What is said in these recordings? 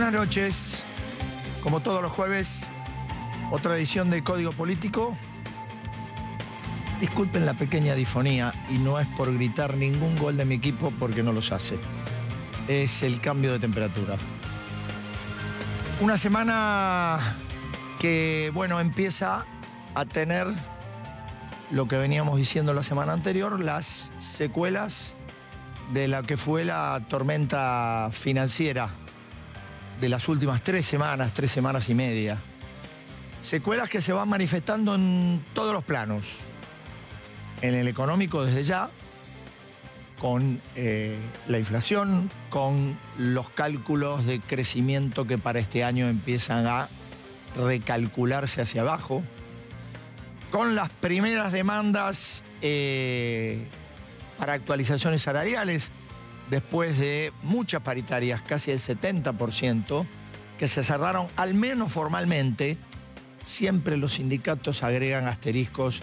Buenas noches. Como todos los jueves, otra edición de Código Político. Disculpen la pequeña difonía y no es por gritar ningún gol de mi equipo porque no los hace. Es el cambio de temperatura. Una semana que, bueno, empieza a tener lo que veníamos diciendo la semana anterior, las secuelas de la que fue la tormenta financiera de las últimas 3 semanas y media. Secuelas que se van manifestando en todos los planos. En el económico desde ya, con la inflación, con los cálculos de crecimiento que para este año empiezan a recalcularse hacia abajo, con las primeras demandas para actualizaciones salariales, después de muchas paritarias, casi el 70%, que se cerraron al menos formalmente. Siempre los sindicatos agregan asteriscos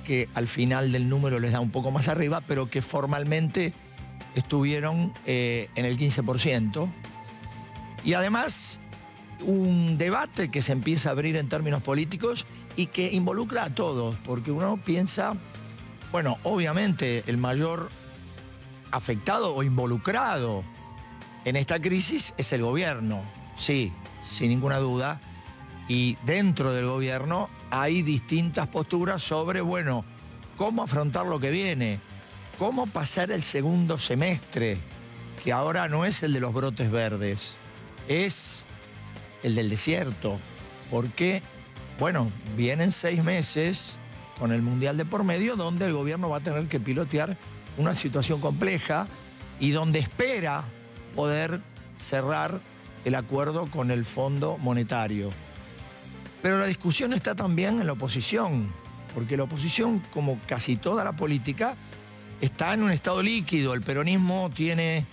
que al final del número les da un poco más arriba, pero que formalmente estuvieron en el 15%. Y además, un debate que se empieza a abrir en términos políticos y que involucra a todos, porque uno piensa, bueno, obviamente el mayor afectado o involucrado en esta crisis es el gobierno, sí, sin ninguna duda, y dentro del gobierno hay distintas posturas sobre, bueno, cómo afrontar lo que viene, cómo pasar el segundo semestre, que ahora no es el de los brotes verdes, es el del desierto, porque, bueno, vienen 6 meses con el Mundial de por medio, donde el gobierno va a tener que pilotear una situación compleja y donde espera poder cerrar el acuerdo con el Fondo Monetario. Pero la discusión está también en la oposición, porque la oposición, como casi toda la política, está en un estado líquido. El peronismo tiene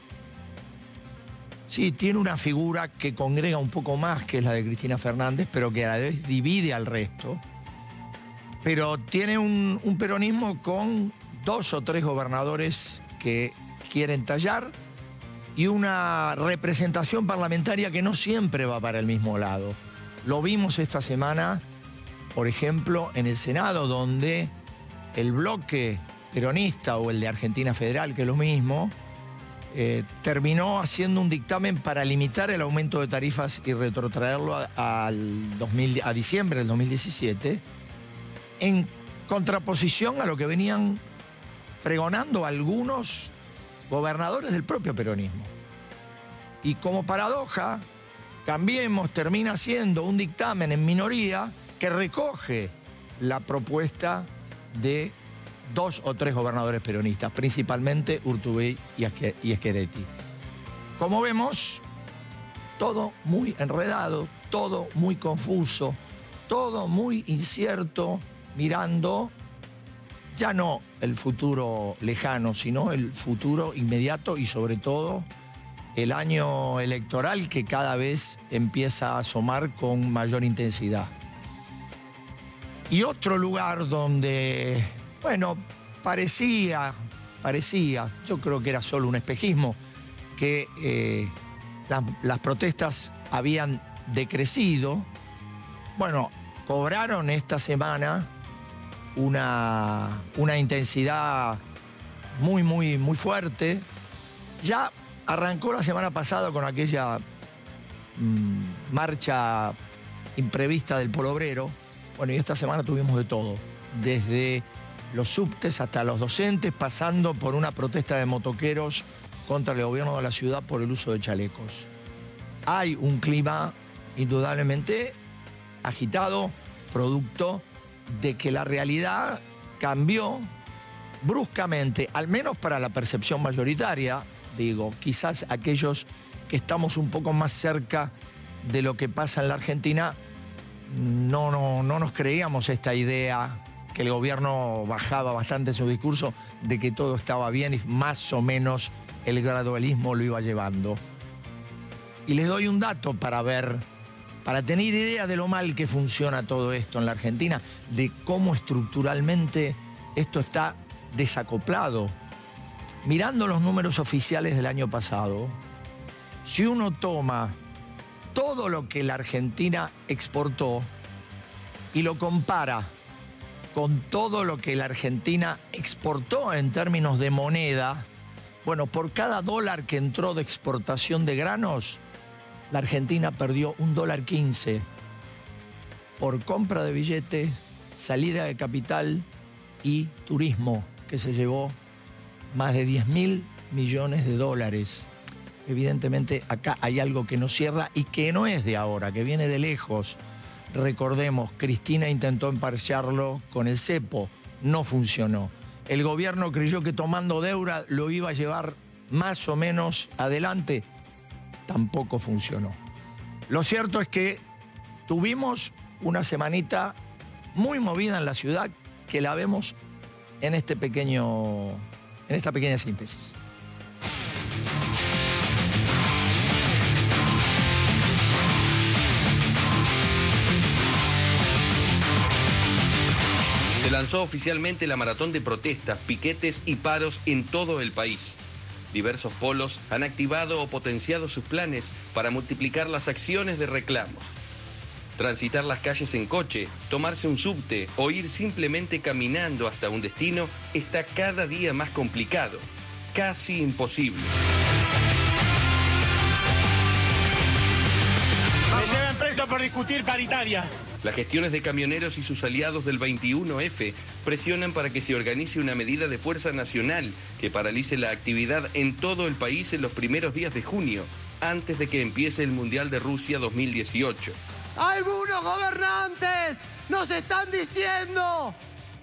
una figura que congrega un poco más, que es la de Cristina Fernández, pero que a la vez divide al resto. Pero tiene un peronismo con 2 o 3 gobernadores que quieren tallar y una representación parlamentaria que no siempre va para el mismo lado. Lo vimos esta semana, por ejemplo, en el Senado, donde el bloque peronista o el de Argentina Federal, que es lo mismo, terminó haciendo un dictamen para limitar el aumento de tarifas y retrotraerlo a diciembre del 2017, en contraposición a lo que venían pregonando algunos gobernadores del propio peronismo. Y como paradoja, Cambiemos termina siendo un dictamen en minoría que recoge la propuesta de 2 o 3 gobernadores peronistas, principalmente Urtubey y Schiaretti. Como vemos, todo muy enredado, todo muy confuso, todo muy incierto, mirando ya no el futuro lejano, sino el futuro inmediato y sobre todo el año electoral que cada vez empieza a asomar con mayor intensidad. Y otro lugar donde, bueno, parecía, yo creo que era solo un espejismo, que las protestas habían decrecido. Bueno, cobraron esta semana una intensidad muy fuerte. Ya arrancó la semana pasada con aquella marcha imprevista del Polo Obrero. Bueno, y esta semana tuvimos de todo, desde los subtes hasta los docentes, pasando por una protesta de motoqueros contra el gobierno de la ciudad por el uso de chalecos. Hay un clima indudablemente agitado, producto de que la realidad cambió bruscamente, al menos para la percepción mayoritaria. Digo, quizás aquellos que estamos un poco más cerca de lo que pasa en la Argentina, no nos creíamos esta idea, que el gobierno bajaba bastante en su discurso, de que todo estaba bien y más o menos el gradualismo lo iba llevando. Y les doy un dato para tener idea de lo mal que funciona todo esto en la Argentina, de cómo estructuralmente esto está desacoplado. Mirando los números oficiales del año pasado, si uno toma todo lo que la Argentina exportó y lo compara con todo lo que la Argentina exportó en términos de moneda, bueno, por cada dólar que entró de exportación de granos, la Argentina perdió $1.15 por compra de billetes, salida de capital y turismo, que se llevó más de 10.000 millones de dólares. Evidentemente acá hay algo que no cierra y que no es de ahora, que viene de lejos. Recordemos, Cristina intentó emparcharlo con el cepo, no funcionó. El gobierno creyó que tomando deuda lo iba a llevar más o menos adelante, tampoco funcionó. Lo cierto es que tuvimos una semanita muy movida en la ciudad, que la vemos en esta pequeña síntesis. Se lanzó oficialmente la maratón de protestas, piquetes y paros en todo el país. Diversos polos han activado o potenciado sus planes para multiplicar las acciones de reclamos. Transitar las calles en coche, tomarse un subte o ir simplemente caminando hasta un destino está cada día más complicado, casi imposible. Me llevan preso por discutir paritaria. Las gestiones de camioneros y sus aliados del 21F presionan para que se organice una medida de fuerza nacional que paralice la actividad en todo el país en los primeros días de junio, antes de que empiece el Mundial de Rusia 2018. Algunos gobernantes nos están diciendo,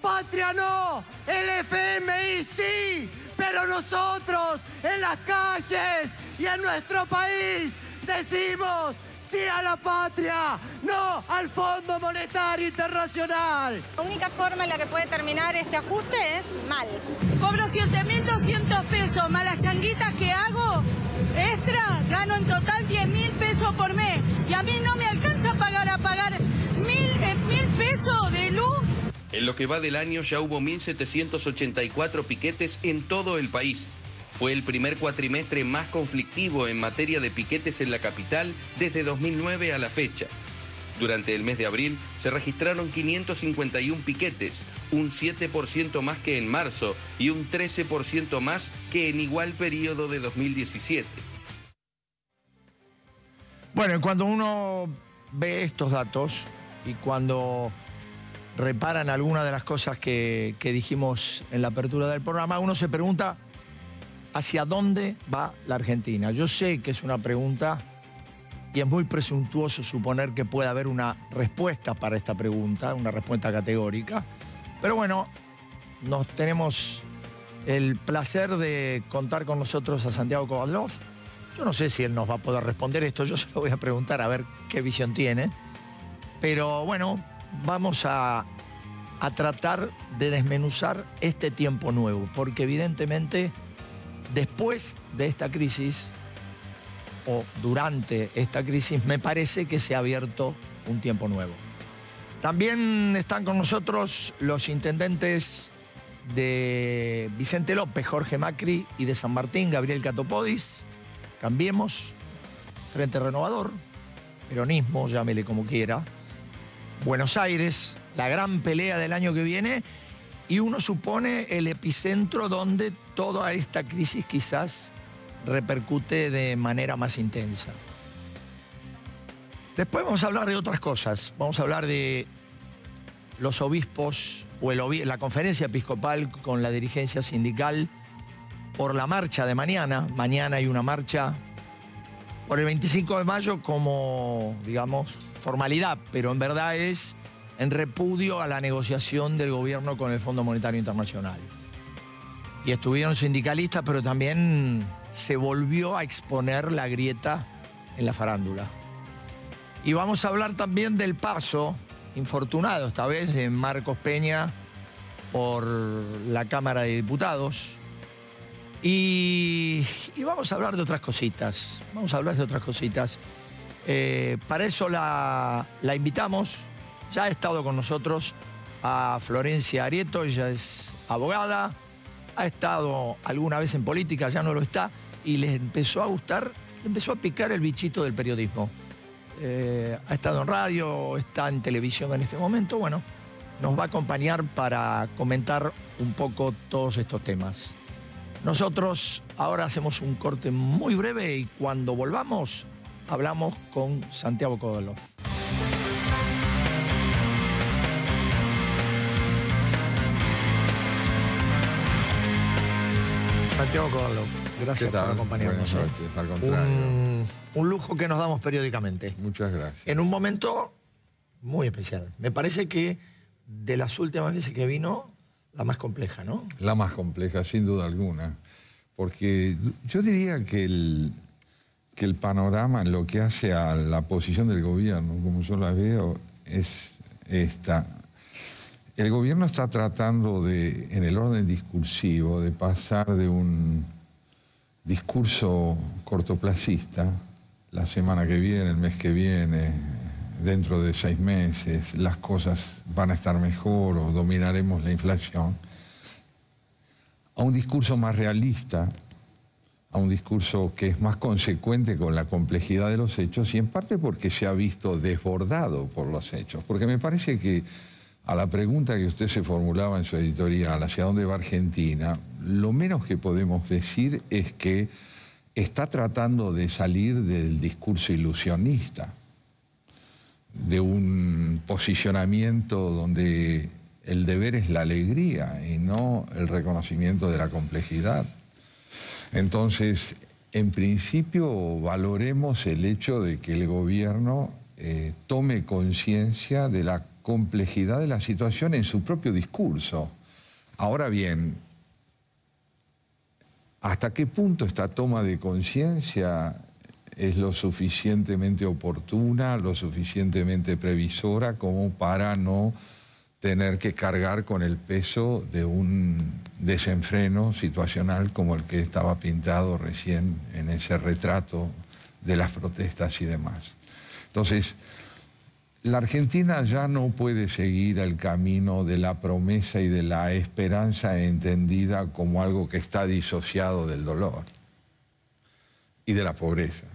patria no, el FMI sí, pero nosotros en las calles y en nuestro país decimos sí a la patria, no al Fondo Monetario Internacional. La única forma en la que puede terminar este ajuste es mal. Cobro 7.200 pesos, más las changuitas que hago extra, gano en total 10.000 pesos por mes. Y a mí no me alcanza a pagar 1.000 pesos de luz. En lo que va del año ya hubo 1.784 piquetes en todo el país. Fue el primer cuatrimestre más conflictivo en materia de piquetes en la capital desde 2009 a la fecha. Durante el mes de abril se registraron 551 piquetes, un 7% más que en marzo y un 13% más que en igual periodo de 2017. Bueno, cuando uno ve estos datos y cuando reparan algunas de las cosas que dijimos en la apertura del programa, uno se pregunta ¿hacia dónde va la Argentina? Yo sé que es una pregunta y es muy presuntuoso suponer que pueda haber una respuesta para esta pregunta, una respuesta categórica. Pero bueno, nos tenemos el placer de contar con nosotros a Santiago Kovadlov. Yo no sé si él nos va a poder responder esto, yo se lo voy a preguntar a ver qué visión tiene. Pero bueno, vamos a tratar de desmenuzar este tiempo nuevo, porque evidentemente después de esta crisis, o durante esta crisis, me parece que se ha abierto un tiempo nuevo. También están con nosotros los intendentes de Vicente López, Jorge Macri, y de San Martín, Gabriel Catopodis. Cambiemos, Frente Renovador, peronismo, llámele como quiera. Buenos Aires, la gran pelea del año que viene, y uno supone el epicentro donde toda esta crisis quizás repercute de manera más intensa. Después vamos a hablar de otras cosas. Vamos a hablar de los obispos o la conferencia episcopal con la dirigencia sindical por la marcha de mañana. Mañana hay una marcha por el 25 de mayo como, digamos, formalidad, pero en verdad es en repudio a la negociación del gobierno con el Fondo Monetario Internacional. Y estuvieron sindicalistas, pero también se volvió a exponer la grieta en la farándula. Y vamos a hablar también del paso infortunado, esta vez, de Marcos Peña por la Cámara de Diputados. Y vamos a hablar de otras cositas. Vamos a hablar de otras cositas. Para eso la invitamos. Ya ha estado con nosotros a Florencia Arieto, ella es abogada, ha estado alguna vez en política, ya no lo está, y le empezó a gustar, le empezó a picar el bichito del periodismo. ha estado en radio, está en televisión en este momento. Bueno, nos va a acompañar para comentar un poco todos estos temas. Nosotros ahora hacemos un corte muy breve y cuando volvamos hablamos con Santiago Kovalev. Santiago Kovalev, gracias por acompañarnos. Buenas noches, al contrario. Un lujo que nos damos periódicamente. Muchas gracias. En un momento muy especial. Me parece que de las últimas veces que vino, la más compleja, ¿no? La más compleja, sin duda alguna. Porque yo diría que el panorama en lo que hace a la posición del gobierno, como yo la veo, es esta. El gobierno está tratando de, en el orden discursivo, de pasar de un discurso cortoplacista, la semana que viene, el mes que viene, dentro de 6 meses, las cosas van a estar mejor o dominaremos la inflación, a un discurso más realista, a un discurso que es más consecuente con la complejidad de los hechos y en parte porque se ha visto desbordado por los hechos. Porque me parece que a la pregunta que usted se formulaba en su editorial, ¿hacia dónde va Argentina?, lo menos que podemos decir es que está tratando de salir del discurso ilusionista, de un posicionamiento donde el deber es la alegría y no el reconocimiento de la complejidad. Entonces, en principio, valoremos el hecho de que el gobierno tome conciencia de la complejidad de la situación en su propio discurso. Ahora bien, ¿hasta qué punto esta toma de conciencia es lo suficientemente oportuna, lo suficientemente previsora como para no tener que cargar con el peso de un desenfreno situacional como el que estaba pintado recién en ese retrato de las protestas y demás? Entonces, la Argentina ya no puede seguir el camino de la promesa y de la esperanza entendida como algo que está disociado del dolor y de la pobreza.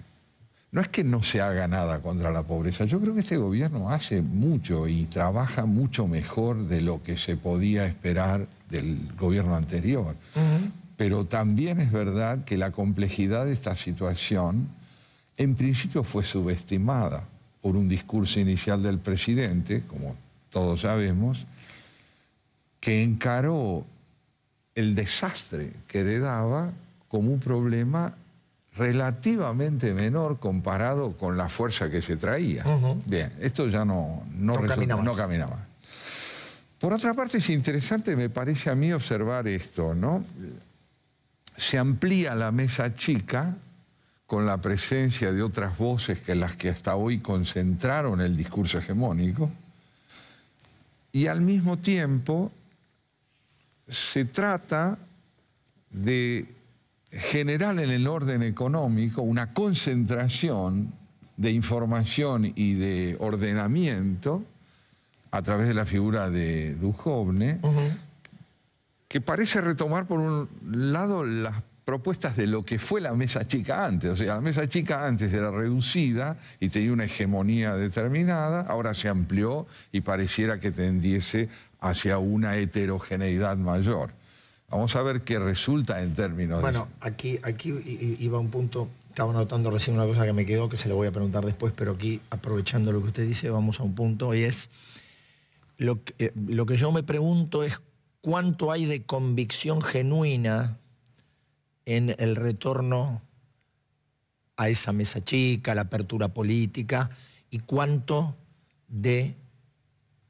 No es que no se haga nada contra la pobreza. Yo creo que este gobierno hace mucho y trabaja mucho mejor de lo que se podía esperar del gobierno anterior. Pero también es verdad que la complejidad de esta situación en principio fue subestimada por un discurso inicial del presidente, como todos sabemos, que encaró el desastre que heredaba como un problema relativamente menor comparado con la fuerza que se traía. Bien, esto ya no camina más. Por otra parte, es interesante, me parece a mí, observar esto, ¿no? Se amplía la mesa chica con la presencia de otras voces que las que hasta hoy concentraron el discurso hegemónico, y al mismo tiempo se trata de generar en el orden económico una concentración de información y de ordenamiento a través de la figura de Duhovne, que parece retomar por un lado las propuestas de lo que fue la mesa chica antes. O sea, la mesa chica antes era reducida y tenía una hegemonía determinada, ahora se amplió y pareciera que tendiese hacia una heterogeneidad mayor. Vamos a ver qué resulta en términos Bueno, aquí iba un punto, estaba notando recién una cosa que me quedó, que se lo voy a preguntar después, pero aquí, aprovechando lo que usted dice, vamos a un punto, y es, lo que yo me pregunto es cuánto hay de convicción genuina en el retorno a esa mesa chica, a la apertura política, y cuánto de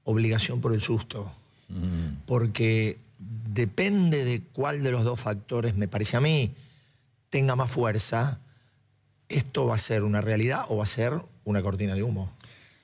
obligación por el susto. Porque depende de cuál de los dos factores, me parece a mí, tenga más fuerza, esto va a ser una realidad o va a ser una cortina de humo.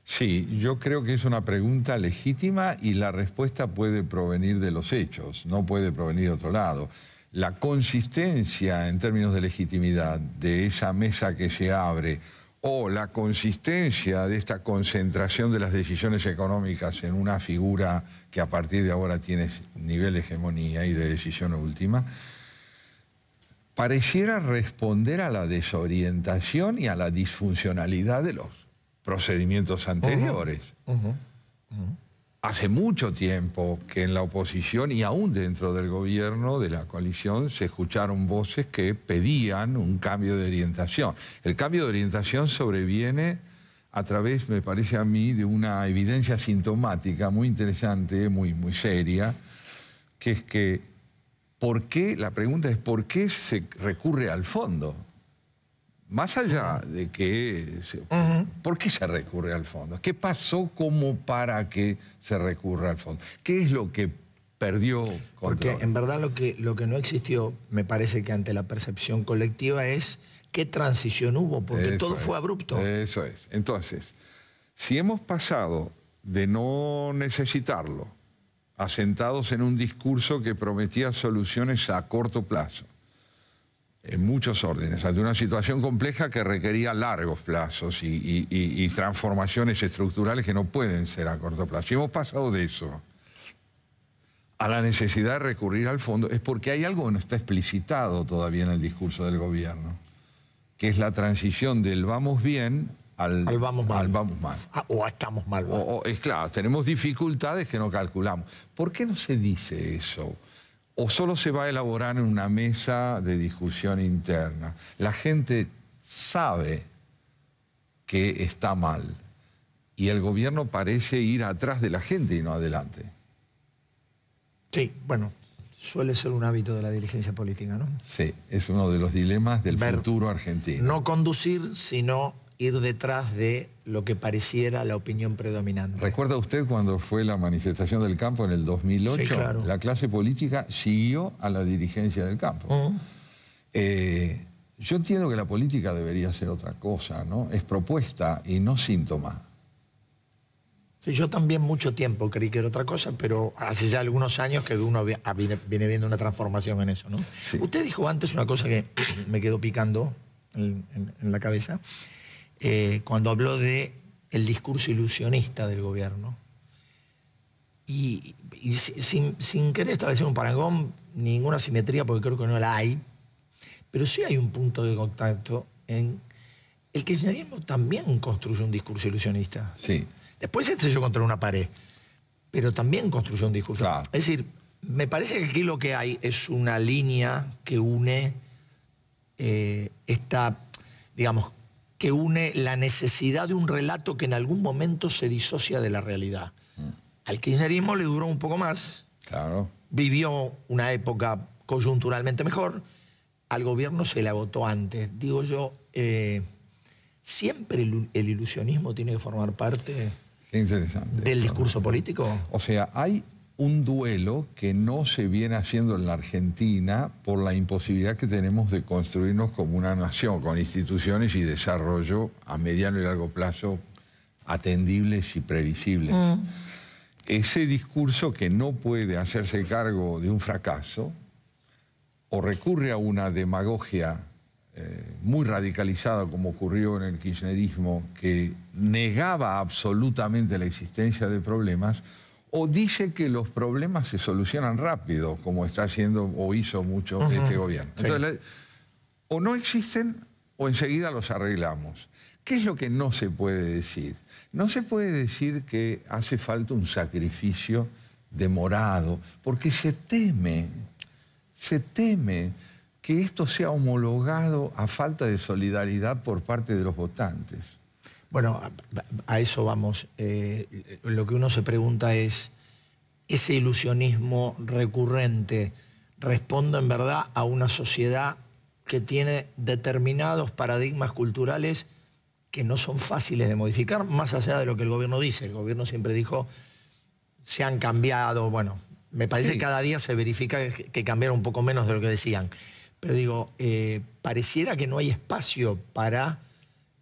Sí, yo creo que es una pregunta legítima y la respuesta puede provenir de los hechos, no puede provenir de otro lado. La consistencia en términos de legitimidad de esa mesa que se abre o la consistencia de esta concentración de las decisiones económicas en una figura que a partir de ahora tiene nivel de hegemonía y de decisión última, pareciera responder a la desorientación y a la disfuncionalidad de los procedimientos anteriores. Hace mucho tiempo que en la oposición y aún dentro del gobierno de la coalición se escucharon voces que pedían un cambio de orientación. El cambio de orientación sobreviene a través, me parece a mí, de una evidencia sintomática muy interesante, muy seria, que es que la pregunta es ¿por qué se recurre al fondo? Más allá de que... ¿Por qué se recurre al fondo? ¿Qué pasó como para que se recurra al fondo? ¿Qué es lo que perdió control? Porque en verdad lo que no existió, me parece que ante la percepción colectiva, es qué transición hubo, porque todo fue abrupto. Eso es. Entonces, si hemos pasado de no necesitarlo, asentados en un discurso que prometía soluciones a corto plazo, en muchos órdenes, ante una situación compleja que requería largos plazos y transformaciones estructurales que no pueden ser a corto plazo. Si hemos pasado de eso a la necesidad de recurrir al fondo, es porque hay algo que no está explicitado todavía en el discurso del gobierno, que es la transición del vamos bien al vamos mal. O estamos mal. Es claro, tenemos dificultades que no calculamos. ¿Por qué no se dice eso? ¿O solo se va a elaborar en una mesa de discusión interna? La gente sabe que está mal y el gobierno parece ir atrás de la gente y no adelante. Sí, bueno, suele ser un hábito de la dirigencia política, ¿no? Sí, es uno de los dilemas del futuro argentino. No conducir, sino ir detrás de lo que pareciera la opinión predominante. ¿Recuerda usted cuando fue la manifestación del campo en el 2008? Sí, claro. La clase política siguió a la dirigencia del campo. Yo entiendo que la política debería ser otra cosa, ¿no? Es propuesta y no síntoma. Sí, yo también mucho tiempo creí que era otra cosa, pero hace ya algunos años que uno viene viendo una transformación en eso, ¿no? Sí. Usted dijo antes una cosa que me quedó picando en la cabeza, cuando habló de el discurso ilusionista del gobierno. Y sin querer establecer un parangón, ninguna simetría, porque creo que no la hay, pero sí hay un punto de contacto en... El kirchnerismo también construye un discurso ilusionista. Sí. Después se estrelló contra una pared, pero también construyó un discurso. Claro. Es decir, me parece que aquí lo que hay es una línea que une que une la necesidad de un relato que en algún momento se disocia de la realidad. Al kirchnerismo le duró un poco más. Claro. Vivió una época coyunturalmente mejor. Al gobierno se le agotó antes. Digo yo, ¿siempre el ilusionismo tiene que formar parte... Qué interesante. ¿Del discurso político? O sea, hay un duelo que no se viene haciendo en la Argentina por la imposibilidad que tenemos de construirnos como una nación, con instituciones y desarrollo a mediano y largo plazo atendibles y previsibles. Ese discurso que no puede hacerse cargo de un fracaso o recurre a una demagogia muy radicalizada, como ocurrió en el kirchnerismo, que negaba absolutamente la existencia de problemas, o dice que los problemas se solucionan rápido, como está haciendo o hizo mucho este gobierno. Sí. Entonces, o no existen o enseguida los arreglamos. ¿Qué es lo que no se puede decir? No se puede decir que hace falta un sacrificio demorado, porque se teme que esto sea homologado a falta de solidaridad por parte de los votantes. Bueno, a eso vamos. Lo que uno se pregunta es, ¿ese ilusionismo recurrente responde en verdad a una sociedad que tiene determinados paradigmas culturales que no son fáciles de modificar, más allá de lo que el gobierno dice? El gobierno siempre dijo, se han cambiado, bueno, me parece que cada día se verifica que cambiaron un poco menos de lo que decían. Pero digo, pareciera que no hay espacio para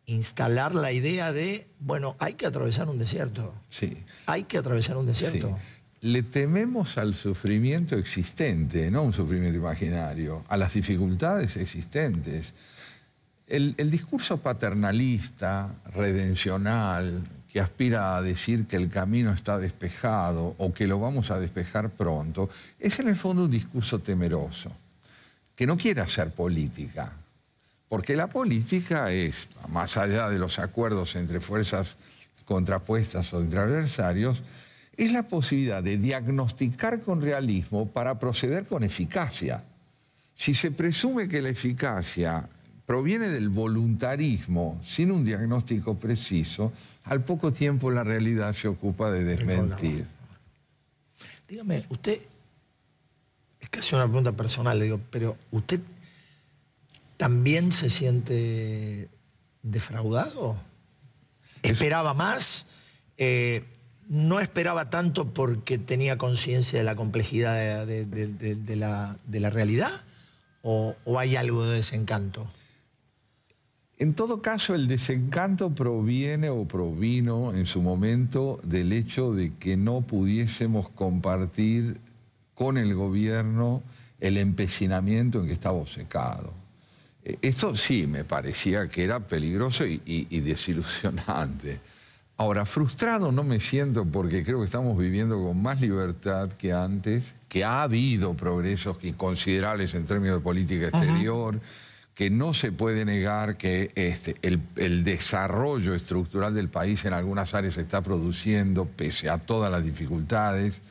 instalar la idea de, bueno, hay que atravesar un desierto. Sí. Hay que atravesar un desierto. Sí. Le tememos al sufrimiento existente, no un sufrimiento imaginario, a las dificultades existentes. El discurso paternalista, redencional, que aspira a decir que el camino está despejado o que lo vamos a despejar pronto, es en el fondo un discurso temeroso, que no quiere hacer política, Porque la política es, más allá de los acuerdos entre fuerzas contrapuestas o entre adversarios, es la posibilidad de diagnosticar con realismo para proceder con eficacia. Si se presume que la eficacia proviene del voluntarismo sin un diagnóstico preciso, al poco tiempo la realidad se ocupa de desmentir. Dígame, usted, es casi una pregunta personal, le digo, pero ¿usted también se siente defraudado? ¿Esperaba más? ¿No esperaba tanto porque tenía conciencia de la complejidad de la realidad? ¿O hay algo de desencanto? En todo caso, el desencanto proviene o provino en su momento del hecho de que no pudiésemos compartir con el gobierno el empecinamiento en que estaba obcecado. Esto sí me parecía que era peligroso y desilusionante. Ahora, frustrado no me siento porque creo que estamos viviendo con más libertad que antes, que ha habido progresos considerables en términos de política exterior, que no se puede negar que el desarrollo estructural del país en algunas áreas se está produciendo pese a todas las dificultades,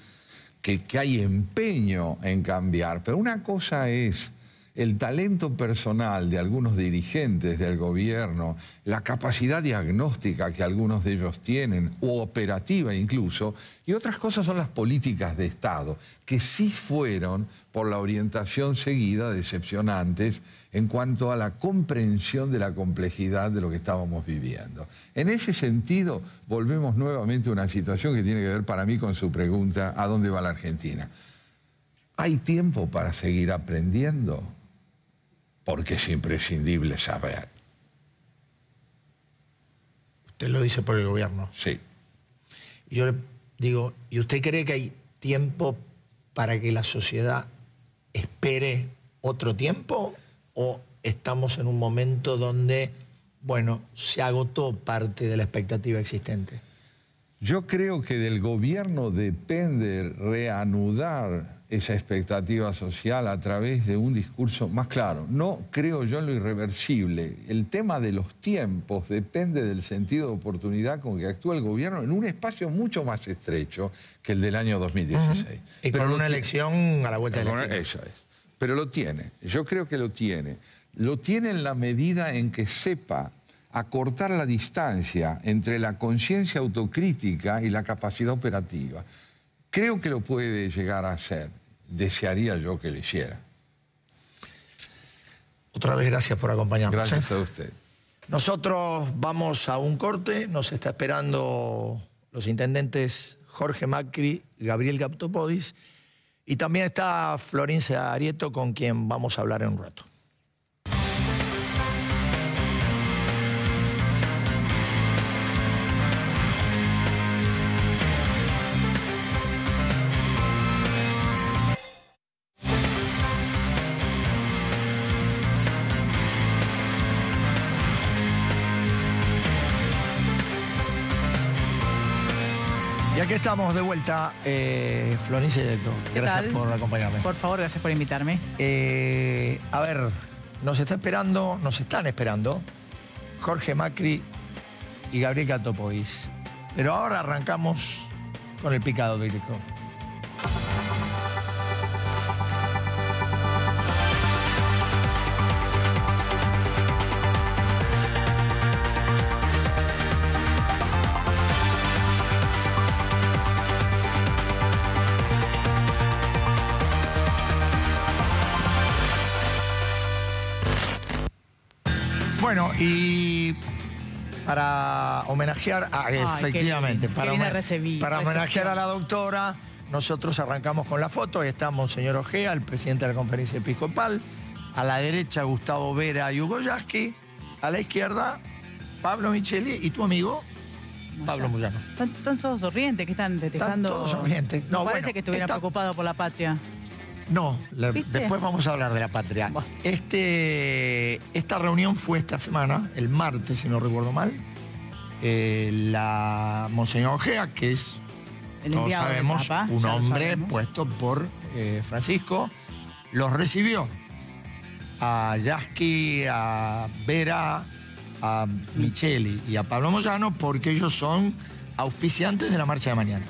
que hay empeño en cambiar. Pero una cosa es el talento personal de algunos dirigentes del gobierno, la capacidad diagnóstica que algunos de ellos tienen, o operativa incluso, y otras cosas son las políticas de Estado, que sí fueron, por la orientación seguida, decepcionantes en cuanto a la comprensión de la complejidad de lo que estábamos viviendo. En ese sentido, volvemos nuevamente a una situación que tiene que ver para mí con su pregunta, ¿a dónde va la Argentina? ¿Hay tiempo para seguir aprendiendo? Porque es imprescindible saber. Usted lo dice por el gobierno. Sí. Y yo le digo, ¿y usted cree que hay tiempo para que la sociedad espere otro tiempo? ¿O estamos en un momento donde, bueno, se agotó parte de la expectativa existente? Yo creo que del gobierno depende reanudar esa expectativa social a través de un discurso más claro. No creo yo en lo irreversible. El tema de los tiempos depende del sentido de oportunidad con que actúa el gobierno en un espacio mucho más estrecho que el del año 2016. Y con una elección a la vuelta de la esquina. Eso es. Pero lo tiene. Yo creo que lo tiene. Lo tiene en la medida en que sepa acortar la distancia entre la conciencia autocrítica y la capacidad operativa. Creo que lo puede llegar a hacer. Desearía yo que lo hiciera. Otra vez gracias por acompañarnos. Gracias a usted. Nosotros vamos a un corte. Nos está esperando los intendentes Jorge Macri, Gabriel Catopodis, y también está Florencia Arieto, con quien vamos a hablar en un rato. Y aquí estamos de vuelta, Florencia Arieto. Gracias por acompañarme. Por favor, gracias por invitarme. A ver, nos están esperando Jorge Macri y Gabriel Catopodis. Pero ahora arrancamos con el picado directo. Bueno, y para homenajear, efectivamente, para homenajear a la doctora, nosotros arrancamos con la foto. Ahí está Monseñor Ojea, el presidente de la Conferencia Episcopal. A la derecha, Gustavo Vera y Hugo Yasky. A la izquierda, Pablo Micheli y tu amigo, Pablo Moyano. Están todos sonrientes, que están detestando. Están todos sonrientes. No, parece que estuvieran preocupados por la patria. No, después vamos a hablar de la patria. Esta reunión fue esta semana, el martes, si no recuerdo mal. La Monseñor Ojea, que es, todos sabemos, un hombre puesto por Francisco, los recibió. a Yasky, a Vera, a Micheli y a Pablo Moyano porque ellos son auspiciantes de la marcha de mañana.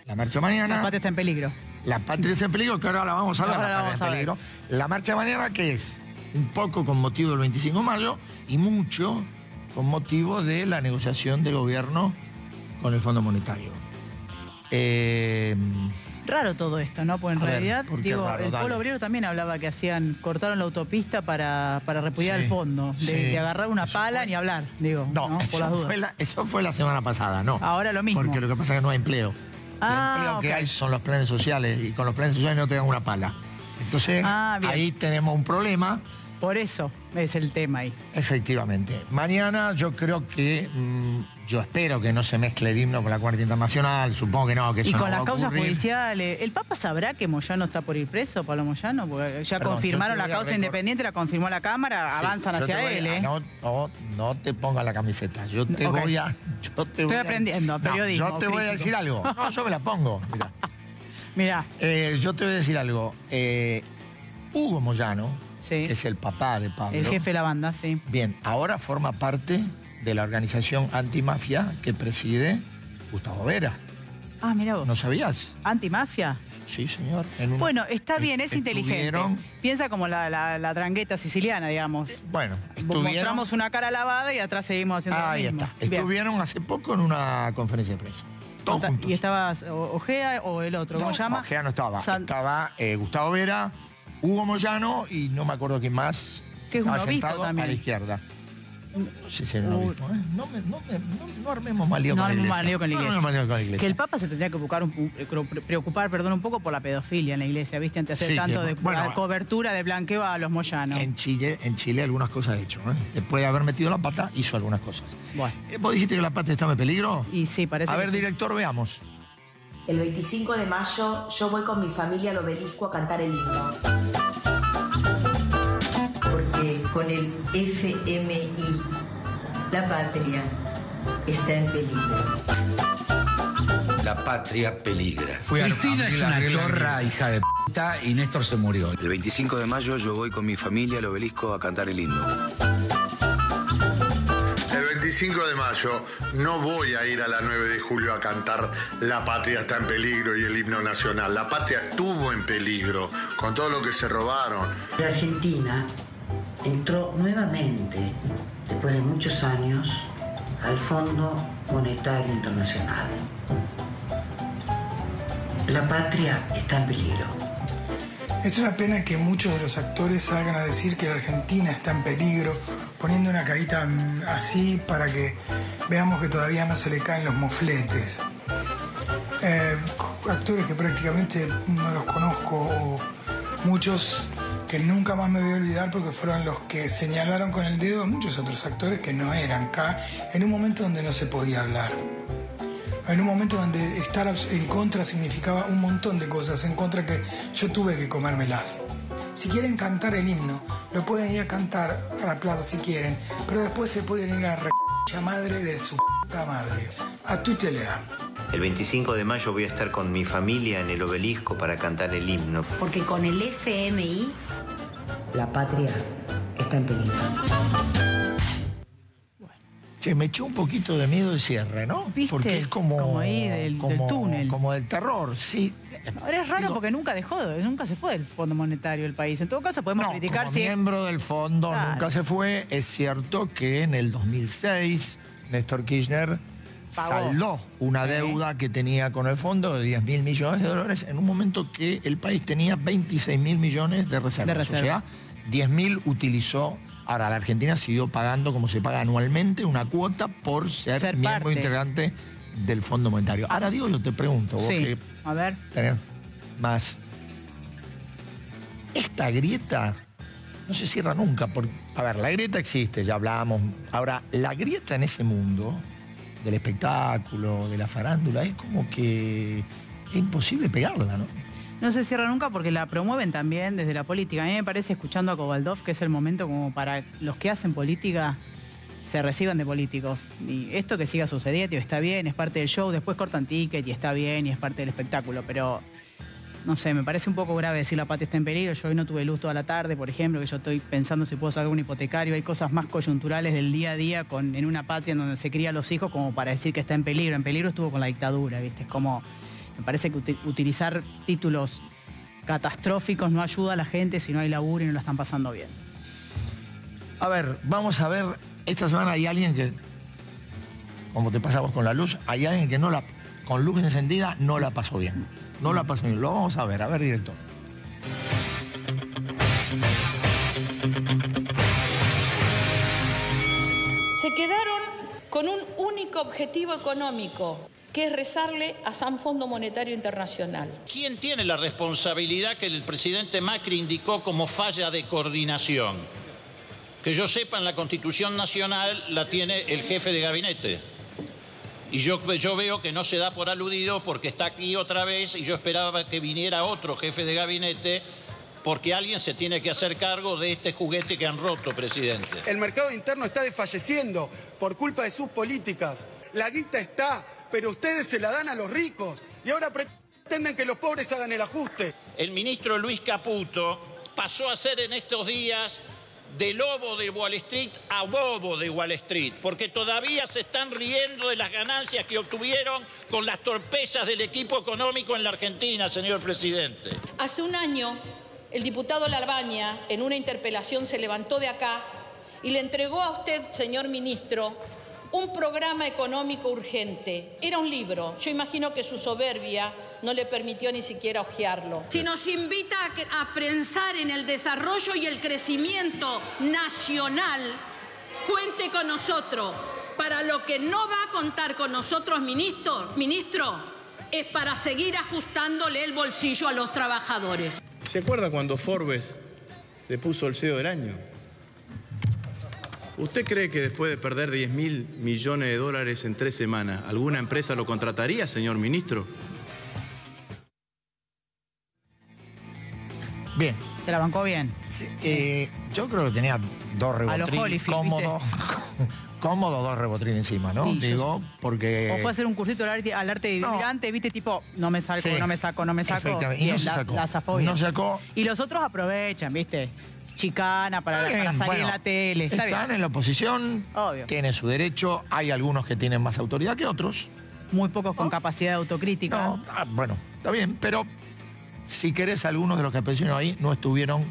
La marcha de mañana... La patria está en peligro. La patria está en peligro, que ahora la vamos a ver. Ahora la vamos a ver. La marcha de mañana, ¿qué es? Un poco con motivo del 25 de mayo y mucho con motivo de la negociación del gobierno con el Fondo Monetario. Raro todo esto, ¿no? Porque en realidad, digo, raro, el dale. Polo Obrero también hablaba que cortaron la autopista para repudiar Sí, el fondo, de agarrar una pala ni hablar, digo, ¿no? Por las dudas. Eso fue la semana pasada, ¿no? Ahora lo mismo. Porque lo que pasa es que no hay empleo. El empleo que hay son los planes sociales y con los planes sociales no te dan una pala. Entonces, ahí tenemos un problema. Por eso es el tema ahí. Efectivamente. Mañana yo creo que, yo espero que no se mezcle el himno con la Cuarta Internacional, supongo que no, que eso Y no con va las a causas ocurrir. judiciales, ¿el Papa sabrá que Moyano está por ir preso, Pablo Moyano? Porque ya Perdón, confirmaron yo te la voy a causa independiente, la confirmó la Cámara, Sí, avanzan yo te hacia voy a- él, ¿eh? No te pongas la camiseta. Yo te Ok. voy a... Estoy aprendiendo, periodismo yo te voy a crítico. decir algo. No, yo me la pongo. Mirá. Mirá, Yo te voy a decir algo. Hugo Moyano, sí, que es el papá de Pablo. el jefe de la banda, sí. Bien, ahora forma parte de la organización antimafia que preside Gustavo Vera. Ah, mira vos. ¿No sabías? ¿Antimafia? Sí, señor. Bueno, está bien, es inteligente. estuvieron- Piensa como la trangueta siciliana, digamos. Bueno, estuvieron... Mostramos una cara lavada y atrás seguimos haciendo lo Ahí mismo. está. Bien. Estuvieron hace poco en una conferencia de prensa. Todos juntos. ¿Y estaba Ojea o el otro? ¿Cómo se llama? Ojea no estaba. San- Estaba Gustavo Vera, Hugo Moyano y no me acuerdo quién más. Que es un estaba obispo sentado también. a la izquierda. No sé si era un obispo, ¿eh? No armemos mal lío No con la armemos iglesia. mal lío con la iglesia. No armemos mal lío con la iglesia. Que el Papa se tendría que preocupar un poco por la pedofilia en la iglesia, ¿viste? Antes de hacer Sí, tanto que- de bueno, cobertura de blanqueo a los Moyanos. En Chile algunas cosas ha hecho. Después de haber metido la pata, hizo algunas cosas. Bueno. ¿Vos dijiste que la patria estaba en peligro? Y sí, parece A que ver, sí. director, veamos. El 25 de mayo yo voy con mi familia al obelisco a cantar el himno. Porque con el FMI la patria está en peligro. La patria peligra. Cristina es una chorra, hija de puta, y Néstor se murió. El 25 de mayo yo voy con mi familia al obelisco a cantar el himno. El 25 de mayo no voy a ir a la 9 de julio a cantar La patria está en peligro y el himno nacional. La patria estuvo en peligro con todo lo que se robaron. La Argentina entró nuevamente, después de muchos años, al Fondo Monetario Internacional. La patria está en peligro. Es una pena que muchos de los actores salgan a decir que la Argentina está en peligro, poniendo una carita así para que veamos que todavía no se le caen los mofletes. Actores que prácticamente no los conozco, o muchos que nunca más me voy a olvidar porque fueron los que señalaron con el dedo a muchos otros actores que no eran acá, en un momento donde no se podía hablar. En un momento donde estar en contra significaba un montón de cosas en contra que yo tuve que comérmelas. Si quieren cantar el himno, lo pueden ir a cantar a la plaza si quieren, pero después se pueden ir a la madre de su puta madre. A tu telea. El 25 de mayo voy a estar con mi familia en el obelisco para cantar el himno. Porque con el FMI la patria está en peligro. Che, me echó un poquito de miedo el cierre, ¿no? ¿Viste? Porque es como ahí del túnel. Como del terror, sí. Ahora es raro porque nunca se fue del Fondo Monetario del país. En todo caso podemos criticar como si... miembro del fondo Claro. nunca se fue. Es cierto que en el 2006 Néstor Kirchner Pagó. saldó una deuda que tenía con el fondo de 10.000 millones de dólares en un momento que el país tenía 26.000 millones de reservas. O sea, 10.000 utilizó. Ahora, la Argentina siguió pagando, como se paga anualmente, una cuota por ser miembro parte. integrante del Fondo Monetario. Ahora, digo, yo te pregunto, vos Sí, que a ver. tenés más... Esta grieta no se cierra nunca. A ver, la grieta existe, ya hablamos. Ahora, la grieta en ese mundo del espectáculo, de la farándula, es como que es imposible pegarla, ¿no? No se cierra nunca porque la promueven también desde la política. A mí me parece, escuchando a Kovaldov, que es el momento como para los que hacen política se reciban de políticos. Y esto que siga sucediendo está bien, es parte del show, después cortan ticket y está bien y es parte del espectáculo, pero no sé, me parece un poco grave decir la patria está en peligro. Yo hoy no tuve luz toda la tarde, por ejemplo, que yo estoy pensando si puedo sacar un hipotecario. Hay cosas más coyunturales del día a día en una patria en donde se crían los hijos como para decir que está en peligro. En peligro estuvo con la dictadura, ¿viste? Es como, me parece que utilizar títulos catastróficos no ayuda a la gente si no hay laburo y no la están pasando bien. A ver, vamos a ver, esta semana hay alguien que, como te pasamos con la luz, hay alguien que con luz encendida no la pasó bien. No la pasó bien. Lo vamos a ver, director. Se quedaron con un único objetivo económico, que es rezarle a San Fondo Monetario Internacional. ¿Quién tiene la responsabilidad que el presidente Macri indicó como falla de coordinación? Que yo sepa, en la Constitución Nacional la tiene el jefe de gabinete. Y yo veo que no se da por aludido porque está aquí otra vez y yo esperaba que viniera otro jefe de gabinete porque alguien se tiene que hacer cargo de este juguete que han roto, presidente. El mercado interno está desfalleciendo por culpa de sus políticas. La guita está, pero ustedes se la dan a los ricos y ahora pretenden que los pobres hagan el ajuste. El ministro Luis Caputo pasó a ser en estos días de lobo de Wall Street a bobo de Wall Street, porque todavía se están riendo de las ganancias que obtuvieron con las torpezas del equipo económico en la Argentina, señor presidente. Hace un año, el diputado Larbaña, en una interpelación, se levantó de acá y le entregó a usted, señor ministro, un programa económico urgente. Era un libro. Yo imagino que su soberbia no le permitió ni siquiera hojearlo. Si nos invita a pensar en el desarrollo y el crecimiento nacional, cuente con nosotros. Para lo que no va a contar con nosotros, ministro, es para seguir ajustándole el bolsillo a los trabajadores. ¿Se acuerda cuando Forbes le puso el CEO del año? ¿Usted cree que después de perder 10.000 millones de dólares en 3 semanas, alguna empresa lo contrataría, señor ministro? Bien. Se la bancó bien. Sí, yo creo que tenía 2 rebotrines cómodos. Cómodo 2 rebotrines encima, ¿no? Sí, digo, porque... O fue a hacer un cursito al arte de vivir antes, viste, tipo, no me salgo, sí, no me saco. Y no se sacó. La zafó bien. No sacó. Y los otros aprovechan, viste, chicana para salir en la tele. Están en la oposición, obvio, tienen su derecho. Hay algunos que tienen más autoridad que otros. Muy pocos con capacidad de autocrítica. No, bueno, está bien, pero si querés, algunos de los que aparecieron ahí no estuvieron,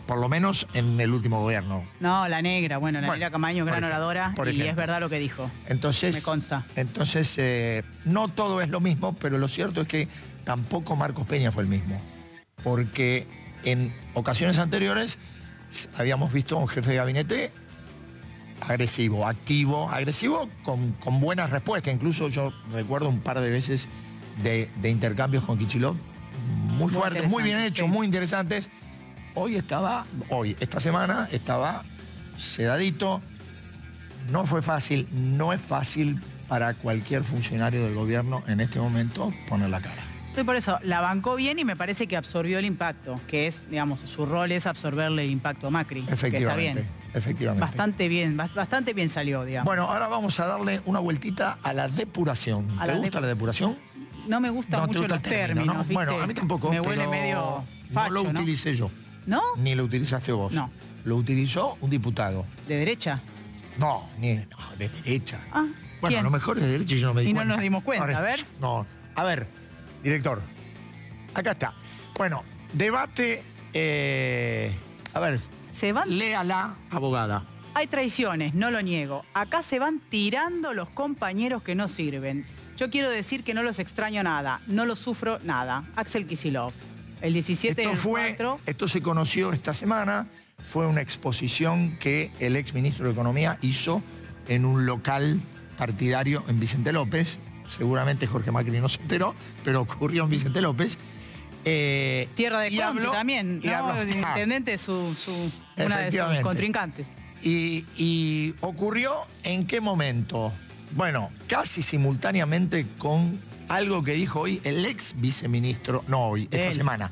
por lo menos en el último gobierno. No, la negra, negra Camaño, gran oradora, y es verdad lo que dijo. Entonces, me consta. Entonces, no todo es lo mismo, pero lo cierto es que tampoco Marcos Peña fue el mismo. Porque en ocasiones anteriores habíamos visto a un jefe de gabinete agresivo, activo, con buenas respuestas. Incluso yo recuerdo un par de veces de intercambios con Kicillof muy fuertes, muy bien hechos, sí, muy interesantes. Esta semana estaba sedadito. No fue fácil, no es fácil para cualquier funcionario del gobierno en este momento poner la cara. Y por eso la bancó bien y me parece que absorbió el impacto, que es, digamos, su rol es absorberle el impacto a Macri. Efectivamente, que está bien. Efectivamente. Bastante bien salió, digamos. Bueno, ahora vamos a darle una vueltita a la depuración. ¿Te gusta la depuración? No me gustan mucho los términos, ¿no? Bueno, a mí tampoco. Me huele medio facho, no lo utilicé yo. ¿No? Ni lo utilizaste vos. No. Lo utilizó un diputado. ¿De derecha? No, de derecha. Ah, bueno, ¿quién? a lo mejor es de derecha y yo no me di cuenta. Y no nos dimos cuenta, ahora, a ver. No, a ver, director. Acá está. Bueno, debate... a ver, léala, abogada. Hay traiciones, no lo niego. Acá se van tirando los compañeros que no sirven. Yo quiero decir que no los extraño nada, no los sufro nada. Axel Kicillof. El 17 del 4. Esto se conoció esta semana, fue una exposición que el exministro de Economía hizo en un local partidario en Vicente López. Seguramente Jorge Macri no se enteró, pero ocurrió en Vicente López. Tierra de Conti también, ¿no? El intendente es una de sus contrincantes. Y ocurrió ¿en qué momento? Bueno, casi simultáneamente con algo que dijo hoy el ex viceministro, esta semana,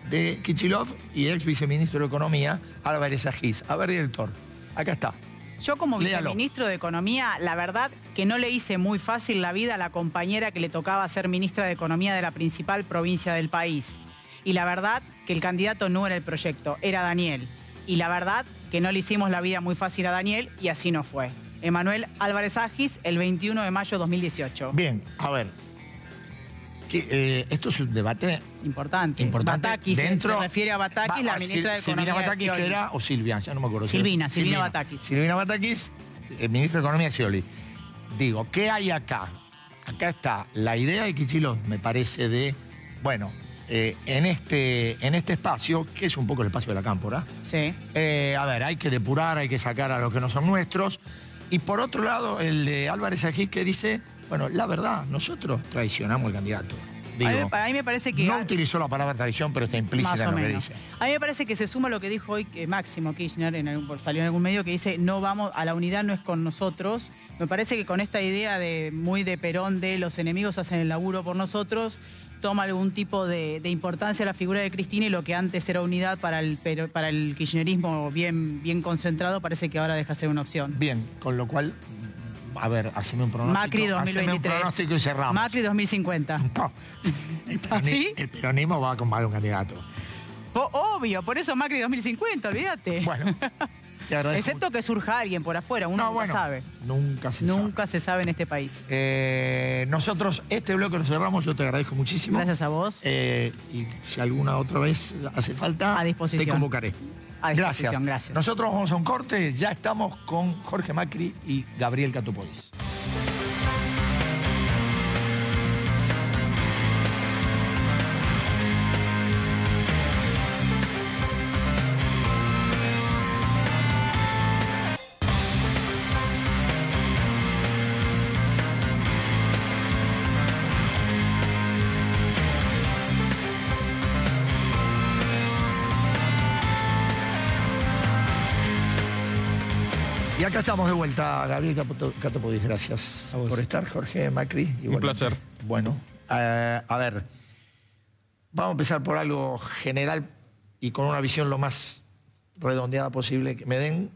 de Kicillof y ex viceministro de Economía, Álvarez Agis. A ver, director, acá está. Yo como Léalo. viceministro de Economía, la verdad que no le hice muy fácil la vida a la compañera que le tocaba ser ministra de Economía de la principal provincia del país. Y la verdad que el candidato no era el proyecto, era Daniel. Y la verdad que no le hicimos la vida muy fácil a Daniel y así no fue. Emanuel Álvarez Agis, el 21 de mayo de 2018. Bien, a ver. Esto es un debate importante. Batakis, se refiere a Batakis, la ministra de Economía. Silvina Batakis, que era, o Silvia, ya no me acuerdo. Silvina Batakis. Silvina Batakis, ministra de Economía, Scioli. Digo, ¿qué hay acá? Acá está la idea de Kicillof, me parece, de, bueno, en este espacio, que es un poco el espacio de la cámpora. Sí. A ver, hay que depurar, hay que sacar a los que no son nuestros. Y por otro lado, el de Álvarez Agis, que dice, bueno, la verdad, nosotros traicionamos al candidato. Digo, a mí me parece que... No utilizó la palabra traición, pero está implícita en lo que dice. A mí me parece que se suma lo que dijo hoy Máximo Kirchner, salió en algún medio, que dice, no vamos, a la unidad no es con nosotros. Me parece que con esta idea muy de Perón, de los enemigos hacen el laburo por nosotros, toma algún tipo de importancia la figura de Cristina, y lo que antes era unidad para el kirchnerismo bien concentrado, parece que ahora deja de ser una opción. Bien, con lo cual, a ver, haceme un pronóstico. Macri 2023. Un pronóstico y cerramos. Macri 2050. No, el peronismo va con más de un candidato. Obvio, por eso Macri 2050, olvídate. Bueno, te agradezco. Excepto que surja alguien por afuera, uno nunca sabe. Nunca se sabe en este país. Nosotros, este bloque lo cerramos, yo te agradezco muchísimo. Gracias a vos. Y si alguna otra vez hace falta, a disposición. Te convocaré. A disposición, gracias. Nosotros vamos a un corte, ya estamos con Jorge Macri y Gabriel Catopodis. Y acá estamos de vuelta, Gabriel Catopodis, gracias por estar, Jorge Macri. Un placer. Bueno, a ver, vamos a empezar por algo general y con una visión lo más redondeada posible que me den.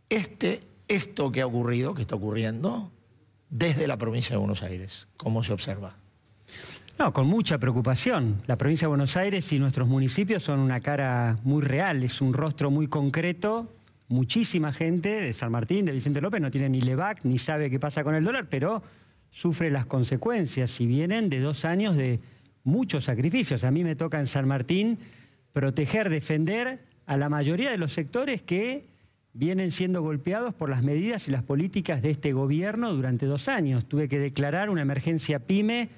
Esto que ha ocurrido, que está ocurriendo, desde la provincia de Buenos Aires, ¿cómo se observa? No, con mucha preocupación. La provincia de Buenos Aires y nuestros municipios son una cara muy real, es un rostro muy concreto. Muchísima gente de San Martín, de Vicente López, no tiene ni LEVAC, ni sabe qué pasa con el dólar, pero sufre las consecuencias y vienen de 2 años de muchos sacrificios. A mí me toca en San Martín proteger, defender a la mayoría de los sectores que vienen siendo golpeados por las medidas y las políticas de este gobierno durante 2 años. Tuve que declarar una emergencia PYME,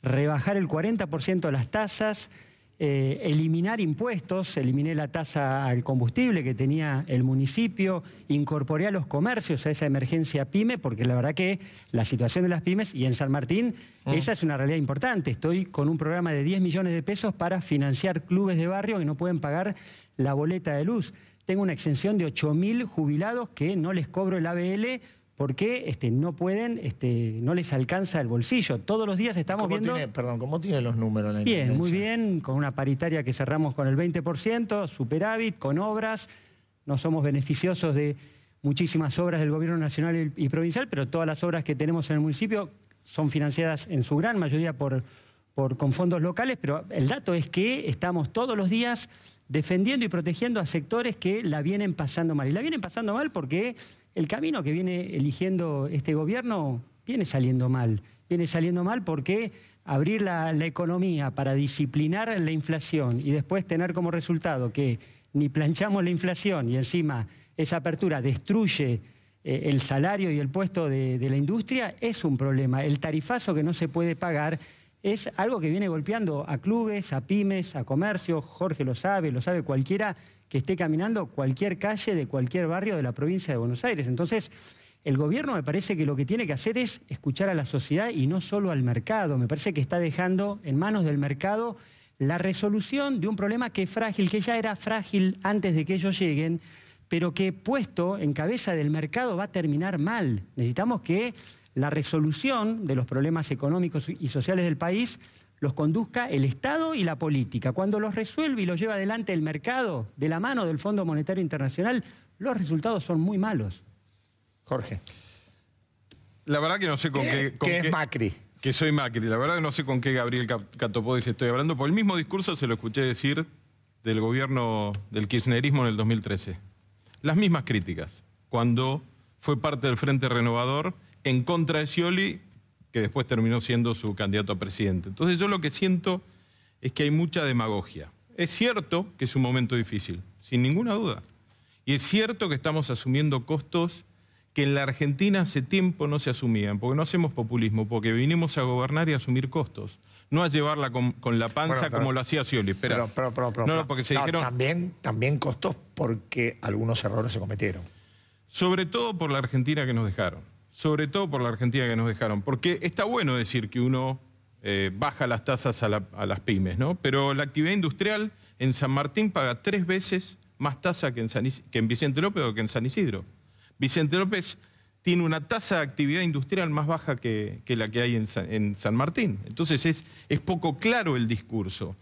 rebajar el 40% de las tasas, eliminar impuestos, eliminé la tasa al combustible que tenía el municipio, incorporé a los comercios a esa emergencia PYME, porque la verdad que la situación de las pymes, y en San Martín, esa es una realidad importante. Estoy con un programa de 10 millones de pesos para financiar clubes de barrio que no pueden pagar la boleta de luz. Tengo una exención de 8.000 jubilados que no les cobro el ABL porque no pueden, no les alcanza el bolsillo. Todos los días estamos viendo... ¿Cómo tiene los números? Bien, muy bien, con una paritaria que cerramos con el 20%, superávit, con obras. No somos beneficiosos de muchísimas obras del gobierno nacional y provincial, pero todas las obras que tenemos en el municipio son financiadas en su gran mayoría con fondos locales, pero el dato es que estamos todos los días defendiendo y protegiendo a sectores que la vienen pasando mal. Y la vienen pasando mal porque el camino que viene eligiendo este gobierno viene saliendo mal. Viene saliendo mal porque abrir la economía para disciplinar la inflación y después tener como resultado que ni planchamos la inflación y encima esa apertura destruye el salario y el puesto de la industria, es un problema. El tarifazo que no se puede pagar es algo que viene golpeando a clubes, a pymes, a comercios. Jorge lo sabe cualquiera que esté caminando cualquier calle de cualquier barrio de la provincia de Buenos Aires. Entonces, el gobierno me parece que lo que tiene que hacer es escuchar a la sociedad y no solo al mercado. Me parece que está dejando en manos del mercado la resolución de un problema que es frágil, que ya era frágil antes de que ellos lleguen, pero que puesto en cabeza del mercado va a terminar mal. Necesitamos que la resolución de los problemas económicos y sociales del país los conduzca el Estado y la política. Cuando los resuelve y los lleva adelante el mercado, de la mano del Fondo Monetario Internacional, los resultados son muy malos. Jorge. La verdad que no sé con qué... ¿Qué es Macri? Que soy Macri. La verdad que no sé con qué Gabriel Catopodis estoy hablando. Por el mismo discurso se lo escuché decir del gobierno del kirchnerismo en el 2013. Las mismas críticas. Cuando fue parte del Frente Renovador en contra de Scioli, que después terminó siendo su candidato a presidente. Entonces yo lo que siento es que hay mucha demagogia. Es cierto que es un momento difícil, sin ninguna duda. Y es cierto que estamos asumiendo costos que en la Argentina hace tiempo no se asumían, porque no hacemos populismo, porque vinimos a gobernar y a asumir costos, no a llevarla con la panza como lo hacía Scioli. Espera. No, porque se dijeron... También costos porque algunos errores se cometieron. Sobre todo por la Argentina que nos dejaron. Sobre todo por la Argentina que nos dejaron. Porque está bueno decir que uno baja las tasas a las pymes, ¿no? Pero la actividad industrial en San Martín paga 3 veces más tasa que en Vicente López o que en San Isidro. Vicente López tiene una tasa de actividad industrial más baja que la que hay en San Martín. Entonces es poco claro el discurso.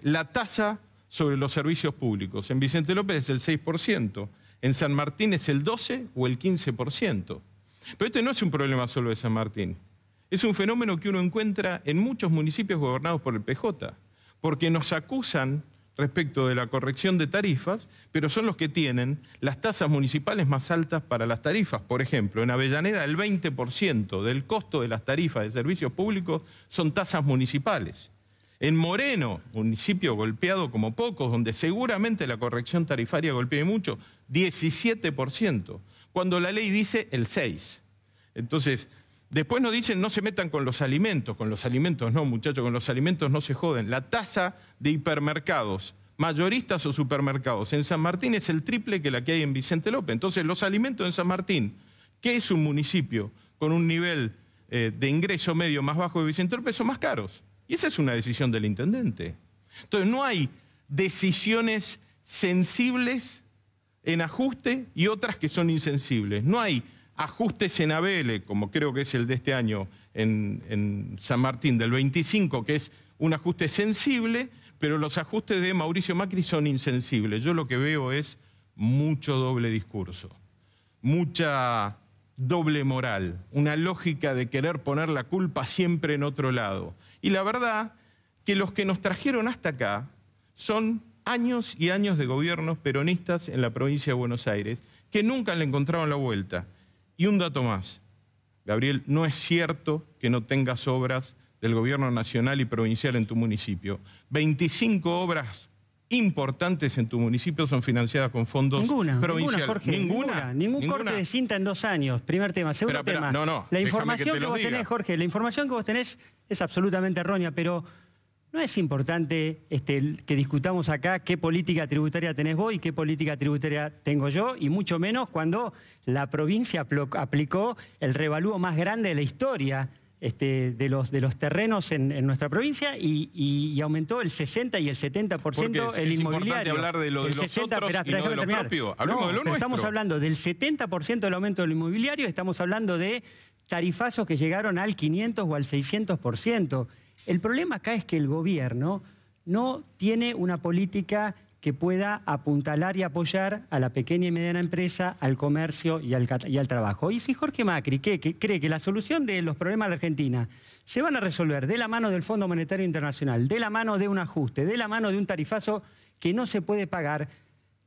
La tasa sobre los servicios públicos en Vicente López es el 6%, en San Martín es el 12% o el 15%. Pero este no es un problema solo de San Martín. Es un fenómeno que uno encuentra en muchos municipios gobernados por el PJ, porque nos acusan respecto de la corrección de tarifas, pero son los que tienen las tasas municipales más altas para las tarifas. Por ejemplo, en Avellaneda el 20% del costo de las tarifas de servicios públicos son tasas municipales. En Moreno, municipio golpeado como pocos, donde seguramente la corrección tarifaria golpea mucho, 17%, cuando la ley dice el 6%. Entonces, después nos dicen no se metan con los alimentos no, muchachos, con los alimentos no se joden. La tasa de hipermercados, mayoristas o supermercados, en San Martín es el triple que la que hay en Vicente López. Entonces, los alimentos en San Martín, que es un municipio con un nivel de ingreso medio más bajo de Vicente López, son más caros. Y esa es una decisión del intendente. Entonces, no hay decisiones sensibles en ajuste y otras que son insensibles. No hay ajustes en ABL, como creo que es el de este año en San Martín del 25, que es un ajuste sensible, pero los ajustes de Mauricio Macri son insensibles. Yo lo que veo es mucho doble discurso, mucha doble moral, una lógica de querer poner la culpa siempre en otro lado. Y la verdad que los que nos trajeron hasta acá son años y años de gobiernos peronistas en la provincia de Buenos Aires que nunca le encontraron la vuelta. Y un dato más, Gabriel, no es cierto que no tengas obras del gobierno nacional y provincial en tu municipio. 25 obras importantes en tu municipio son financiadas con fondos provinciales. Ningún corte de cinta en 2 años. Primer tema. Segundo tema. La información que vos tenés, Jorge, la información que vos tenés es absolutamente errónea, pero ¿no es importante que discutamos acá qué política tributaria tenés vos y qué política tributaria tengo yo? Y mucho menos cuando la provincia aplicó el revalúo más grande de la historia de los terrenos en nuestra provincia y aumentó el 60 y el 70% el inmobiliario. Es importante hablar de lo de los otros y no de lo propio. Hablemos de lo nuestro. Estamos hablando del 70% del aumento del inmobiliario, estamos hablando de tarifazos que llegaron al 500 o al 600%. El problema acá es que el gobierno no tiene una política que pueda apuntalar y apoyar a la pequeña y mediana empresa, al comercio y al trabajo. Y si Jorge Macri cree que la solución de los problemas de la Argentina se van a resolver de la mano del Fondo Monetario Internacional, de la mano de un ajuste, de la mano de un tarifazo que no se puede pagar,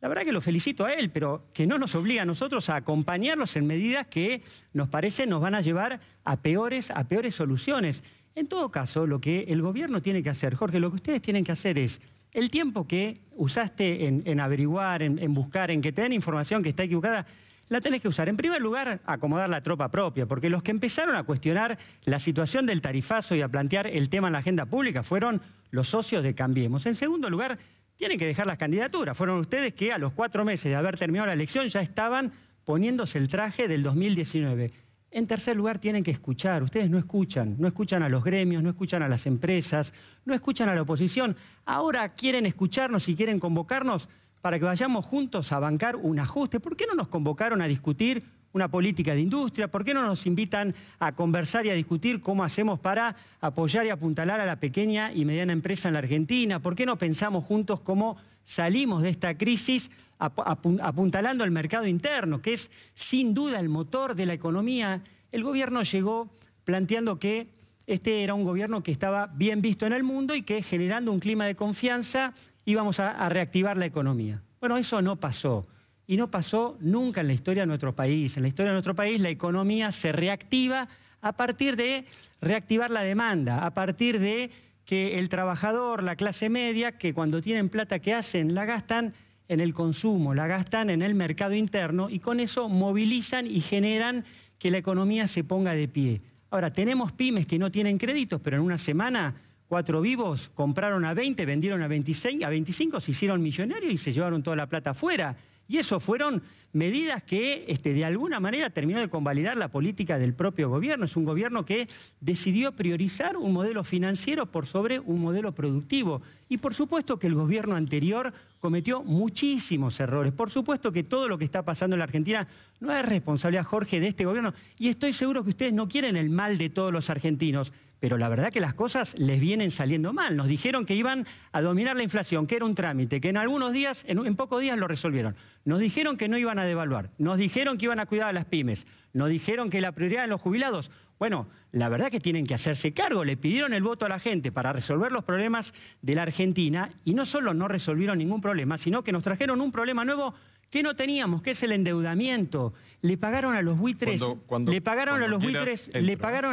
la verdad que lo felicito a él, pero que no nos obliga a nosotros a acompañarlos en medidas que nos parecen nos van a llevar a peores soluciones. En todo caso, lo que el gobierno tiene que hacer, Jorge, lo que ustedes tienen que hacer es el tiempo que usaste en averiguar, en buscar, en que te den información que está equivocada, la tenés que usar. En primer lugar, acomodar la tropa propia, porque los que empezaron a cuestionar la situación del tarifazo y a plantear el tema en la agenda pública fueron los socios de Cambiemos. En segundo lugar, tienen que dejar las candidaturas. Fueron ustedes que a los 4 meses de haber terminado la elección ya estaban poniéndose el traje del 2019. En tercer lugar, tienen que escuchar. Ustedes no escuchan a los gremios, no escuchan a las empresas, no escuchan a la oposición. Ahora quieren escucharnos y quieren convocarnos para que vayamos juntos a bancar un ajuste. ¿Por qué no nos convocaron a discutir una política de industria? ¿Por qué no nos invitan a conversar y a discutir cómo hacemos para apoyar y apuntalar a la pequeña y mediana empresa en la Argentina? ¿Por qué no pensamos juntos cómo salimos de esta crisis apuntalando al mercado interno, que es sin duda el motor de la economía? El gobierno llegó planteando que este era un gobierno que estaba bien visto en el mundo y que generando un clima de confianza íbamos a reactivar la economía. Bueno, eso no pasó. Y no pasó nunca en la historia de nuestro país. En la historia de nuestro país la economía se reactiva a partir de reactivar la demanda, a partir de que el trabajador, la clase media, que cuando tienen plata, ¿qué hacen? La gastan en el consumo, la gastan en el mercado interno y con eso movilizan y generan que la economía se ponga de pie. Ahora, tenemos pymes que no tienen créditos, pero en una semana 4 vivos compraron a 20, vendieron a 26, a 25, se hicieron millonarios y se llevaron toda la plata afuera. Y eso fueron medidas que de alguna manera terminó de convalidar la política del propio gobierno. Es un gobierno que decidió priorizar un modelo financiero por sobre un modelo productivo. Y por supuesto que el gobierno anterior cometió muchísimos errores. Por supuesto que todo lo que está pasando en la Argentina no es responsabilidad, Jorge, de este gobierno. Y estoy seguro que ustedes no quieren el mal de todos los argentinos. Pero la verdad que las cosas les vienen saliendo mal. Nos dijeron que iban a dominar la inflación, que era un trámite, que en algunos días, en pocos días lo resolvieron. Nos dijeron que no iban a devaluar, nos dijeron que iban a cuidar a las pymes, nos dijeron que la prioridad de los jubilados. Bueno, la verdad que tienen que hacerse cargo. Le pidieron el voto a la gente para resolver los problemas de la Argentina y no solo no resolvieron ningún problema, sino que nos trajeron un problema nuevo que no teníamos, que es el endeudamiento. Le pagaron a los buitres, le pagaron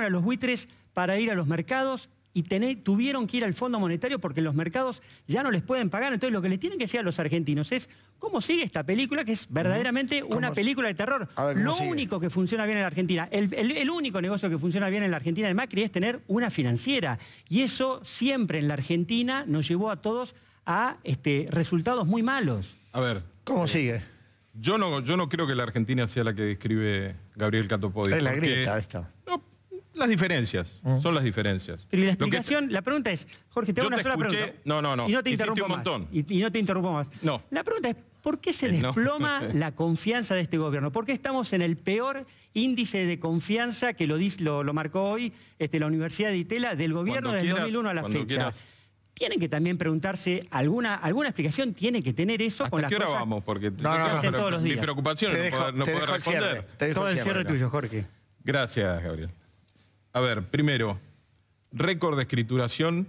a los buitres para ir a los mercados y tuvieron que ir al Fondo Monetario porque los mercados ya no les pueden pagar. Entonces lo que les tienen que decir a los argentinos es cómo sigue esta película, que es verdaderamente una película de terror. Lo único que funciona bien en la Argentina, el único negocio que funciona bien en la Argentina de Macri es tener una financiera. Y eso siempre en la Argentina nos llevó a todos a resultados muy malos. A ver. ¿Cómo sigue? Yo no creo que la Argentina sea la que describe Gabriel Catopodis. Es la grieta esta. No, las diferencias, son las diferencias. Pero y la explicación, la pregunta es, Jorge, te hago una sola pregunta. No. Y no te interrumpo más. Y no te interrumpo más. No. La pregunta es, ¿por qué se desploma la confianza de este gobierno? ¿Por qué estamos en el peor índice de confianza que lo marcó hoy la Universidad de Itela del gobierno del 2001 a la fecha? Quieras. Tienen que también preguntarse, alguna explicación tiene que tener eso con las cosas. ¿Hasta qué hora vamos? Porque hacen todos los días. Mi preocupación es no poder responder. Todo el cierre tuyo, Jorge. Gracias, Gabriel. A ver, primero, récord de escrituración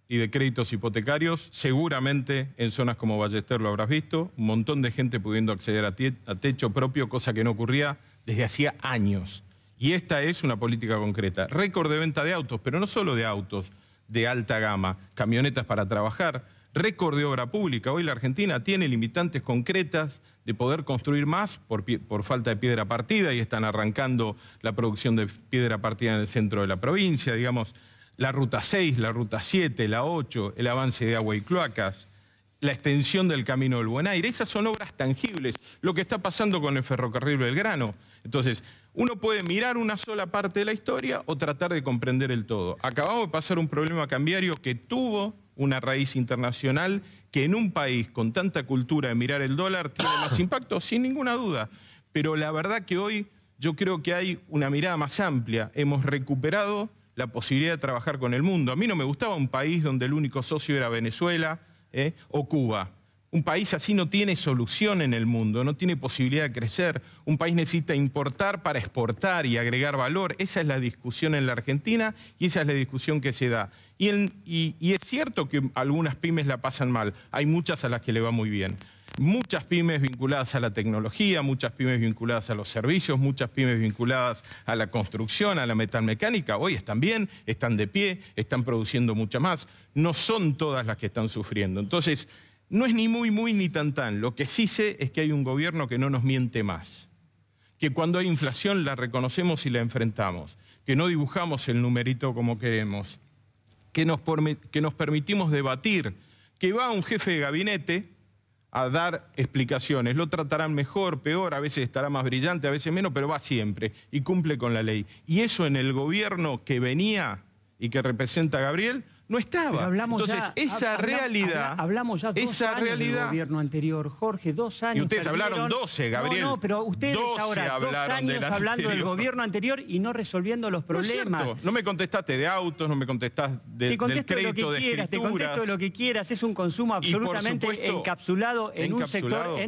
y de créditos hipotecarios. Seguramente en zonas como Ballester lo habrás visto. Un montón de gente pudiendo acceder a techo propio, cosa que no ocurría desde hacía años. Y esta es una política concreta. Récord de venta de autos, pero no solo de autos de alta gama, camionetas para trabajar, récord de obra pública. Hoy la Argentina tiene limitantes concretas de poder construir más por falta de piedra partida y están arrancando la producción de piedra partida en el centro de la provincia, digamos, la Ruta 6, la Ruta 7, la 8, el avance de agua y cloacas, la extensión del Camino del Buen Aire. Esas son obras tangibles. Lo que está pasando con el ferrocarril Belgrano. Entonces, uno puede mirar una sola parte de la historia o tratar de comprender el todo. Acabamos de pasar un problema cambiario que tuvo una raíz internacional que en un país con tanta cultura de mirar el dólar tiene más impacto, sin ninguna duda. Pero la verdad que hoy yo creo que hay una mirada más amplia. Hemos recuperado la posibilidad de trabajar con el mundo. A mí no me gustaba un país donde el único socio era Venezuela o Cuba. Un país así no tiene solución en el mundo, no tiene posibilidad de crecer. Un país necesita importar para exportar y agregar valor. Esa es la discusión en la Argentina y esa es la discusión que se da. Y es cierto que algunas pymes la pasan mal. Hay muchas a las que le va muy bien. Muchas pymes vinculadas a la tecnología, muchas pymes vinculadas a los servicios, muchas pymes vinculadas a la construcción, a la metalmecánica. Hoy están bien, están de pie, están produciendo mucha más. No son todas las que están sufriendo. Entonces, no es ni muy ni tan. Lo que sí sé es que hay un gobierno que no nos miente más. Que cuando hay inflación la reconocemos y la enfrentamos. Que no dibujamos el numerito como queremos. Que nos permitimos debatir. Que va un jefe de gabinete a dar explicaciones. Lo tratarán mejor, peor, a veces estará más brillante, a veces menos, pero va siempre y cumple con la ley. Y eso en el gobierno que venía y que representa a Gabriel No estaba. Pero hablamos Entonces, ya, esa realidad... Hablamos ya 2 años del gobierno anterior, Jorge, 2 años. Y ustedes perdieron. hablaron 12, Gabriel. No, pero ustedes 12 ahora 2 años hablando del gobierno anterior y no resolviendo los problemas. No me contestaste de autos, no me contestás del crédito, de escrituras. Te contesto lo que quieras. Es un consumo absolutamente encapsulado en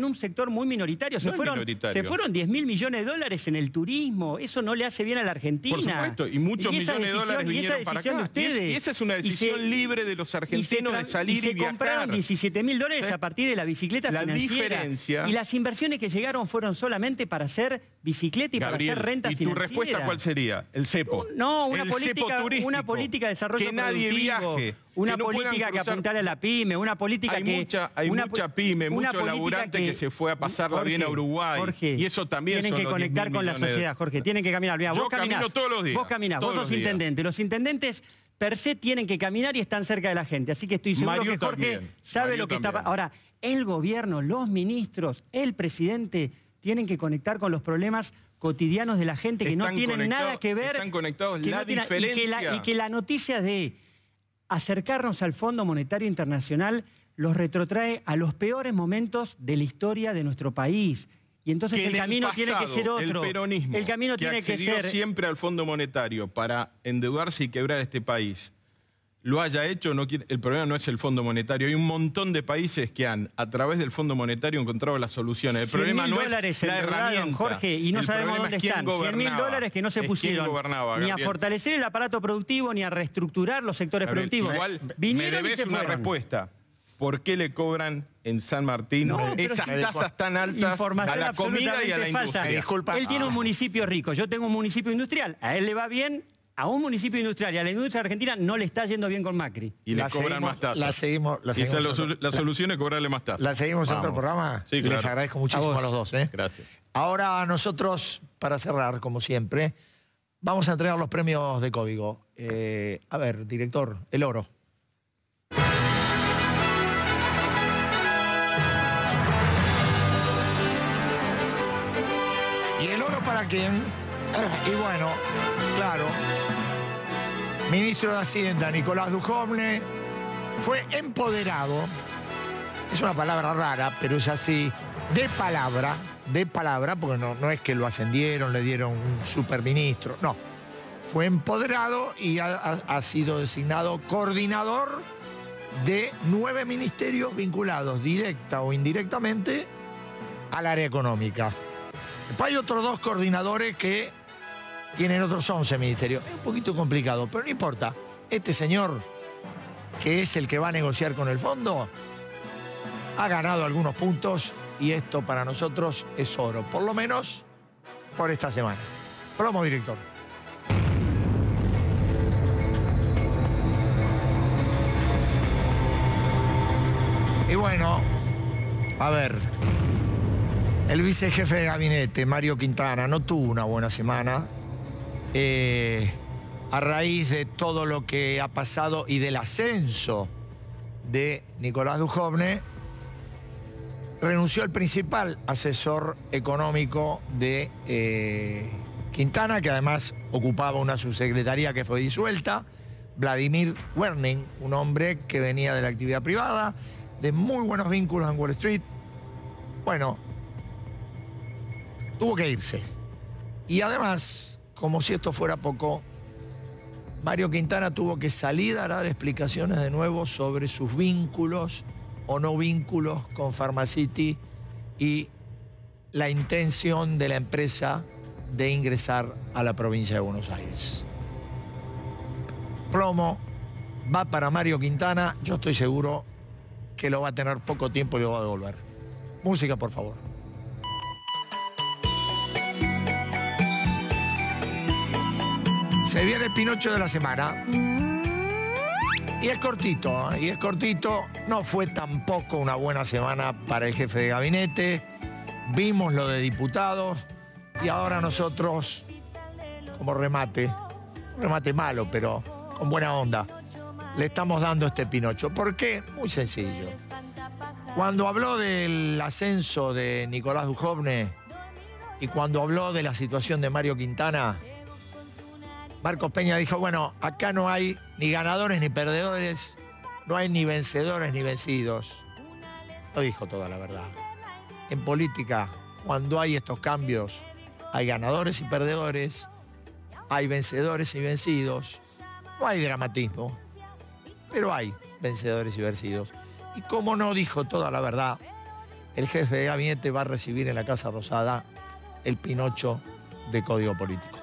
un sector muy minoritario. Se fueron 10.000 millones de dólares en el turismo. Eso no le hace bien a la Argentina. Por supuesto, y muchos millones de dólares vinieron para acá. De ustedes. Y esa es una decisión libre de los argentinos de salir y viajar. Se compraron 17.000 dólares a partir de la bicicleta financiera. Diferencia... Y las inversiones que llegaron fueron solamente para hacer bicicleta y Gabriel, para hacer renta financiera. ¿Y tu respuesta cuál sería? El cepo. No, una política de desarrollo que nadie productivo. Viaje. Una política que apuntale a la pyme, una política hay mucha pyme, mucho laburante que se fue a pasarla bien a Uruguay. Jorge, y eso también tienen que conectar con la sociedad, Jorge. Tienen que caminar. Mirá, Yo camino todos los días. Vos caminás, vos sos intendente. Los intendentes per se tienen que caminar y están cerca de la gente. Así que estoy seguro que Jorge sabe lo que está pasando. Ahora, el gobierno, los ministros, el presidente tienen que conectar con los problemas cotidianos de la gente que no tienen nada que ver. Están conectados. La diferencia. Y que la noticia de acercarnos al Fondo Monetario Internacional los retrotrae a los peores momentos de la historia de nuestro país. Y entonces el camino tiene que ser otro. El peronismo, el camino tiene que ser siempre al Fondo Monetario para endeudarse y quebrar este país, lo haya hecho, el problema no es el Fondo Monetario. Hay un montón de países que han, a través del Fondo Monetario, encontrado las soluciones. El problema no es la herramienta, Jorge, y no sabemos dónde están. 100.000 dólares que no se pusieron ni a fortalecer el aparato productivo, ni a reestructurar los sectores productivos. Igual me debes una respuesta. ¿Por qué le cobran en San Martín esas tasas tan altas a la comida y a la industria? Disculpa. Él tiene un municipio rico, yo tengo un municipio industrial. A él le va bien. A un municipio industrial y a la industria argentina no le está yendo bien con Macri. Y le cobran más tasas. La seguimos la solución es cobrarle más tasas. ¿La seguimos en otro programa? Sí, claro. Les agradezco muchísimo a los dos. Gracias. Ahora nosotros, para cerrar, como siempre, vamos a entregar los premios de Código. A ver, director, el oro. ¿Y el oro para quién? Y bueno, claro, ministro de Hacienda Nicolás Dujovne fue empoderado, es una palabra rara, pero es así, de palabra, porque no es que lo ascendieron, le dieron un superministro, no. Fue empoderado y ha sido designado coordinador de 9 ministerios vinculados directa o indirectamente al área económica. Después hay otros 2 coordinadores que tienen otros 11 ministerios. Es un poquito complicado, pero no importa. Este señor, que es el que va a negociar con el fondo, ha ganado algunos puntos y esto para nosotros es oro, por lo menos por esta semana. Promo, director. Y bueno, a ver, el vicejefe de gabinete, Mario Quintana, no tuvo una buena semana. A raíz de todo lo que ha pasado y del ascenso de Nicolás Dujovne, renunció el principal asesor económico de Quintana, que además ocupaba una subsecretaría que fue disuelta, Vladimir Werning, un hombre que venía de la actividad privada, de muy buenos vínculos en Wall Street. Bueno, tuvo que irse. Y además, como si esto fuera poco, Mario Quintana tuvo que salir a dar explicaciones de nuevo sobre sus vínculos o no vínculos con Pharmacity y la intención de la empresa de ingresar a la provincia de Buenos Aires. Plomo va para Mario Quintana. Yo estoy seguro que lo va a tener poco tiempo y lo va a devolver. Música, por favor. Se viene el Pinocho de la semana. Y es cortito, ¿eh? Y es cortito. No fue tampoco una buena semana para el jefe de gabinete. Vimos lo de diputados. Y ahora nosotros, como remate, un remate malo, pero con buena onda, le estamos dando este Pinocho. ¿Por qué? Muy sencillo. Cuando habló del ascenso de Nicolás Dujovne y cuando habló de la situación de Mario Quintana, Marcos Peña dijo, bueno, acá no hay ni ganadores ni perdedores, no hay ni vencedores ni vencidos. No dijo toda la verdad. En política, cuando hay estos cambios, hay ganadores y perdedores, hay vencedores y vencidos. No hay dramatismo, pero hay vencedores y vencidos. Y como no dijo toda la verdad, el jefe de gabinete va a recibir en la Casa Rosada el Pinocho de Código Político.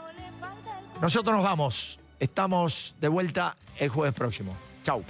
Nosotros nos vamos. Estamos de vuelta el jueves próximo. Chau.